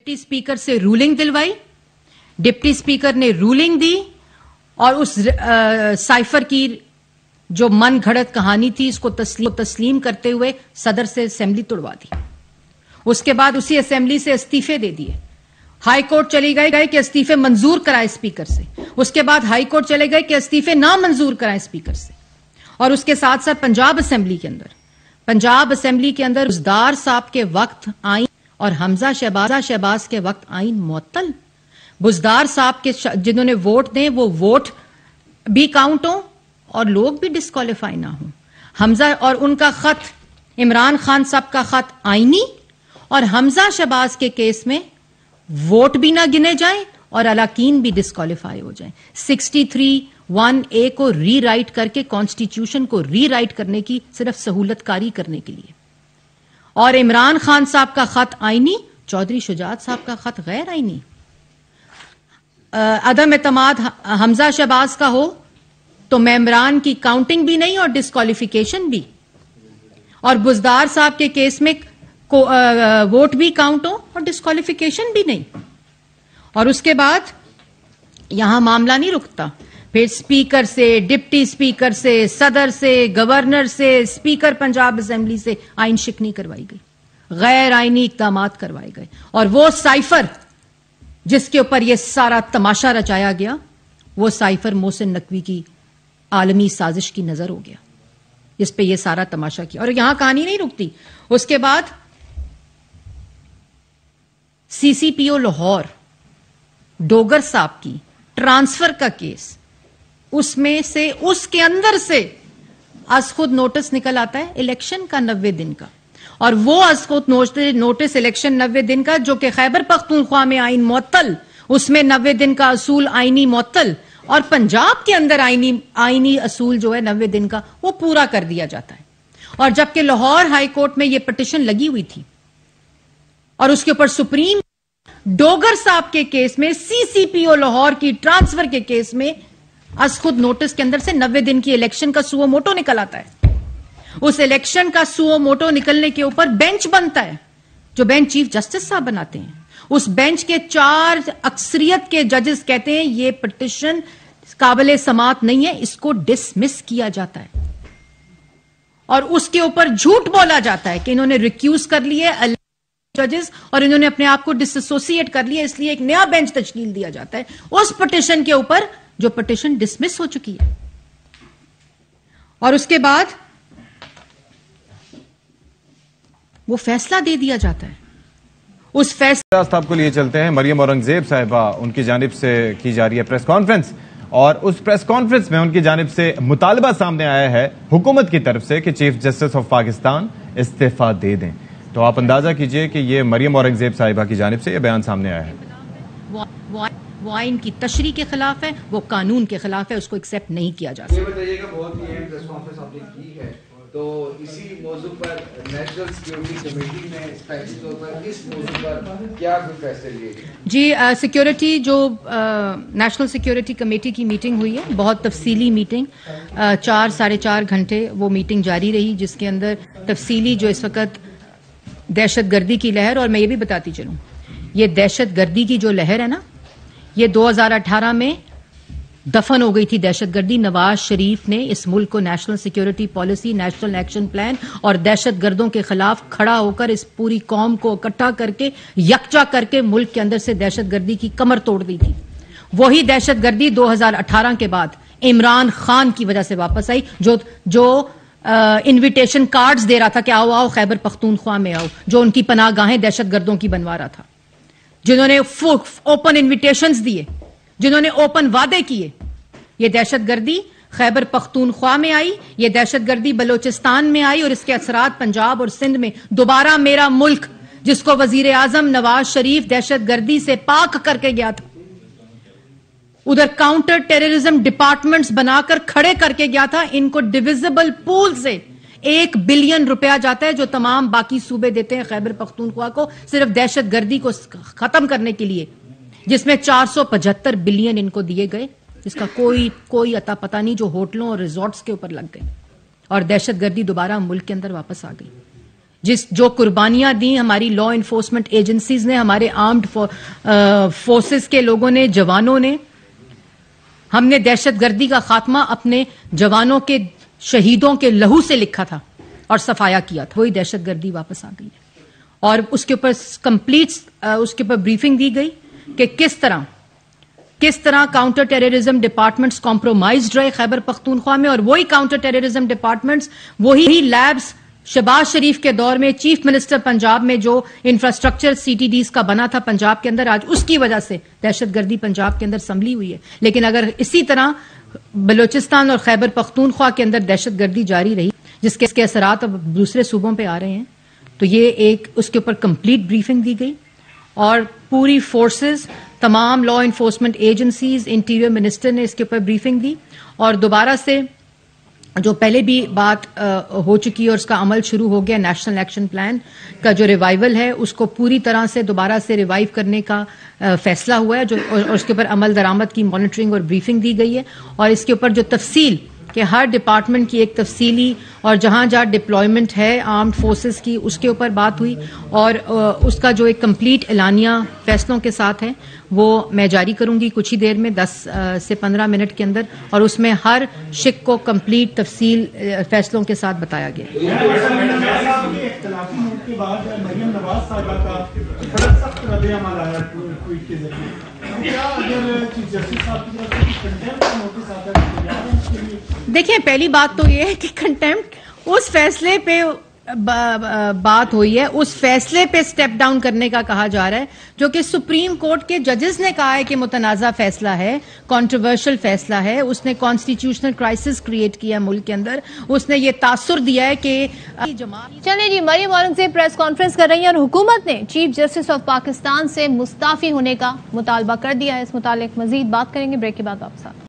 Deputy speaker سے rolling دلوائی، deputy speaker نے rolling دی اور اس سائفر کی جو من گھڑت کہانی تھی اس کو تسلیم کرتے ہوئے صدر سے اسمبلی توڑوا دی. اس کے بعد اسی اسمبلی سے استعفے دے دیے. ہائی کورٹ چلی گئے کہ استعفے منظور کرائے اسپیکر سے. اس کے بعد ہائی کورٹ چلے گئے کہ استعفے نہ منظور کرائے اسپیکر سے. اور اس کے ساتھ ساتھ پنجاب اسمبلی کے اندر بزدار صاحب کے وقت آئین اور حمزہ شہباز کے وقت آئین معطل. بزدار صاحب کے جنہوں نے ووٹ دیں وہ ووٹ بھی کاؤنٹ ہوں اور لوگ بھی ڈسکوالیفائی نہ ہوں. حمزہ اور ان کا خط، عمران خان صاحب کا خط آئینی اور حمزہ شہباز کے کیس میں ووٹ بھی نہ گنے جائیں اور الاکین بھی ڈسکوالیفائی ہو جائیں. 63(1)(a) کو ری رائٹ کر کے کانسٹیٹیوشن کو ری رائٹ کرنے کی صرف سہولت کاری کرنے کے لیے. اور عمران خان صاحب کا خط آئینی، چودھری شجاعت صاحب کا خط غیر آئینی. عدم اعتماد حمزہ شہباز کا ہو تو ممبران کی کاؤنٹنگ بھی نہیں اور ڈسکوالیفیکیشن بھی. اور بزدار صاحب کے کیس میں ووٹ بھی کاؤنٹ ہو اور ڈسکوالیفیکیشن بھی نہیں. اور اس کے بعد یہاں معاملہ نہیں رکتا، پھر اسپیکر سے، ڈپٹی اسپیکر سے، صدر سے، گورنر سے، اسپیکر پنجاب اسمبلی سے آئین شکنی کروائی گئی، غیر آئینی اقدامات کروائے گئے. اور وہ سائفر جس کے اوپر یہ سارا تماشا رچایا گیا وہ سائفر محسن نقوی کی عالمی سازش کی نظر ہو گیا جس پہ یہ سارا تماشا کیا. اور یہاں کہانی نہیں رکتی. اس کے بعد سی سی پی او لاہور ڈوگر صاحب کی ٹرانسفر کا کیس، اس میں سے اس کے اندر سے از خود نوٹس نکل آتا ہے الیکشن کا 90 دن کا. اور وہ از خود نوٹس الیکشن 90 دن کا جو کہ خیبر پختونخوا میں آئین معطل، اس میں 90 دن کا اصول آئینی معطل، اور پنجاب کے اندر آئینی اصول جو ہے 90 دن کا وہ پورا کر دیا جاتا ہے. اور جبکہ لاہور ہائی کورٹ میں یہ پٹیشن لگی ہوئی تھی اور اس کے اوپر سپریم ڈوگر صاحب کے کیس میں سی سی پی او لاہور کی ٹرانسفر کے کیس میں از خود نوٹس کے اندر سے 90 دن کی الیکشن کا سو موٹو نکل آتا ہے. اس الیکشن کا سو موٹو نکلنے کے اوپر بینچ بنتا ہے جو بینچ چیف جسٹس صاحب بناتے ہیں. اس بینچ کے 4 اکثریت کے ججز کہتے ہیں یہ پٹیشن قابل سماعت نہیں ہے، اس کو ڈسمس کیا جاتا ہے. اور اس کے اوپر جھوٹ بولا جاتا ہے کہ انہوں نے ریکیوز کر لیے ججز اور انہوں نے اپنے آپ کو ڈس ایسوسیٹ کر لیا، اس لیے ایک نیا بینچ تشکیل دیا جاتا ہے اس پٹیشن کے اوپر جو پٹیشن ڈسمس ہو چکی ہے. اور اس کے بعد وہ فیصلہ دے دیا جاتا ہے. اس فیصلہ آپ کو لیے چلتے ہیں. مریم اورنگزیب صاحبہ ان کی جانب سے کی جا رہی ہے پریس کانفرنس، اور اس پریس کانفرنس میں ان کی جانب سے مطالبہ سامنے آیا ہے حکومت کی طرف سے کہ چیف جسٹس آف پاکستان استعفیٰ دے دیں. تو آپ اندازہ کیجئے کہ یہ مریم اورنگزیب صاحبہ کی جانب سے یہ بیان سامنے آیا ہے. وہ آئین کی تشریح کے خلاف ہے، وہ قانون کے خلاف ہے، اس کو ایکسیپٹ نہیں کیا جا سکتا. یہ بتائیے گا بہت ہی اہم پریس کانفرنس آپ نے کی ہے، تو اسی موضوع پر نیشنل سیکیورٹی کمیٹی نے اسپیشلی طور پر اس موضوع پر کیا فیصلے لیے؟ جی سیکیورٹی جو نیشنل سیکیورٹی کمیٹی کی میٹنگ ہوئی ہے، بہت تفصیلی میٹنگ، 4-4.5 گھنٹے وہ میٹنگ جاری رہی، جس کے اندر تفصیلی جو اس وقت دہشت گردی کی لہر، اور میں یہ بھی بتاتی چلوں یہ دہشت گردی کی جو لہر ہے نا، یہ 2018 میں دفن ہو گئی تھی دہشت گردی. نواز شریف نے اس ملک کو national security policy, national action plan اور دہشت گردوں کے خلاف کھڑا ہو کر اس پوری قوم کو اکٹھا کر کے یکجا کر کے ملک کے اندر سے دہشت گردی کی کمر توڑ دی تھی. وہی دہشت گردی 2018 کے بعد عمران خان کی وجہ سے واپس آئی، جو انویٹیشن کارڈز دے رہا تھا کہ آؤ آؤ خیبر پختونخوا میں آؤ، جو ان کی پناہ گاہیں دہشت گردوں کی بنوا رہا تھا، جنہوں نے اوپن انویٹیشنز دیے، جنہوں نے اوپن وعدے کیے. یہ دہشت گردی خیبر پختونخوا میں آئی، یہ دہشت گردی بلوچستان میں آئی، اور اس کے اثرات پنجاب اور سندھ میں. دوبارہ میرا ملک جس کو وزیر اعظم نواز شریف دہشت گردی سے پاک کر کے گیا تھا، ادھر کاؤنٹر ٹیررزم ڈپارٹمنٹس بنا کر کھڑے کر کے گیا تھا. ان کو ڈویزبل پول سے 1 بلین روپیہ جاتا ہے جو تمام باقی صوبے دیتے ہیں خیبر پختونخوا کو صرف دہشت گردی کو ختم کرنے کے لیے، جس میں 475 بلین ان کو دیے گئے، جس کا کوئی اتا پتہ نہیں، جو ہوٹلوں اور ریزورٹس کے اوپر لگ گئے، اور دہشت گردی دوبارہ ملک کے اندر واپس آ گئی. جو قربانیاں دی ہماری لا انفورسمنٹ ایجنسیز نے, ہمارے آرمڈ فورسز کے لوگوں نے, جوانوں نے. ہم نے دہشت گردی کا خاتمہ اپنے جوانوں کے شہیدوں کے لہو سے لکھا تھا اور صفایا کیا تھا. وہی دہشت گردی واپس آ گئی ہے, اور اس کے اوپر کمپلیٹ اس کے اوپر بریفنگ دی گئی کہ کس طرح کاؤنٹر ٹیررزم ڈپارٹمنٹس کمپرومائزڈ رہے خیبر پختونخوا میں, اور وہی کاؤنٹر ٹیررزم ڈپارٹمنٹس, وہی لیبز شہباز شریف کے دور میں چیف منسٹر پنجاب میں جو انفراسٹرکچر سی ٹی ڈیز کا بنا تھا پنجاب کے اندر, آج اس کی وجہ سے دہشت گردی پنجاب کے اندر سنبھلی ہوئی ہے. لیکن اگر اسی طرح بلوچستان اور خیبر پختونخوا کے اندر دہشت گردی جاری رہی, جس کے اثرات اب دوسرے صوبوں پہ آ رہے ہیں, تو یہ ایک اس کے اوپر کمپلیٹ بریفنگ دی گئی, اور پوری فورسز, تمام law enforcement agencies, interior minister نے اس کے اوپر بریفنگ دی, اور دوبارہ سے جو پہلے بھی بات ہو چکی ہے اور اس کا عمل شروع ہو گیا, نیشنل ایکشن پلان کا جو ریوائول ہے اس کو پوری طرح سے دوبارہ سے ریوائیو کرنے کا فیصلہ ہوا ہے, اور اس کے اوپر عمل درآمد کی مانیٹرنگ اور بریفنگ دی گئی ہے, اور اس کے اوپر جو تفصیل کہ ہر ڈپارٹمنٹ کی ایک تفصیلی, اور جہاں جہاں ڈپلائمنٹ ہے آرمڈ فورسز کی اس کے اوپر بات ہوئی, اور اس کا جو ایک کمپلیٹ اعلانیہ فیصلوں کے ساتھ ہے وہ میں جاری کروں گی کچھ ہی دیر میں, 10 سے 15 منٹ کے اندر, اور اس میں ہر شق کو کمپلیٹ تفصیل فیصلوں کے ساتھ بتایا گیا. دیکھیں, پہلی بات تو یہ ہے کہ کنٹیمپٹ اس فیصلے پہ بات ہوئی ہے, اس فیصلے پہ سٹیپ ڈاؤن کرنے کا کہا جا رہا ہے, جو کہ سپریم کورٹ کے ججز نے کہا ہے کہ متنازع فیصلہ ہے, کنٹروورشل فیصلہ ہے, اس نے کانسٹیٹیوشنل کرائسس کریٹ کیا ملک کے اندر, اس نے یہ تاثر دیا ہے کہ چلیں جی, مریم اورنگزیب پریس کانفرنس کر رہی ہیں, اور حکومت نے چیف جسٹس آف پاکستان سے مستعفی ہونے کا مطالبہ کر دیا ہے. اس متعلق مزید بات کریں گے, بریک کے بعد واپس.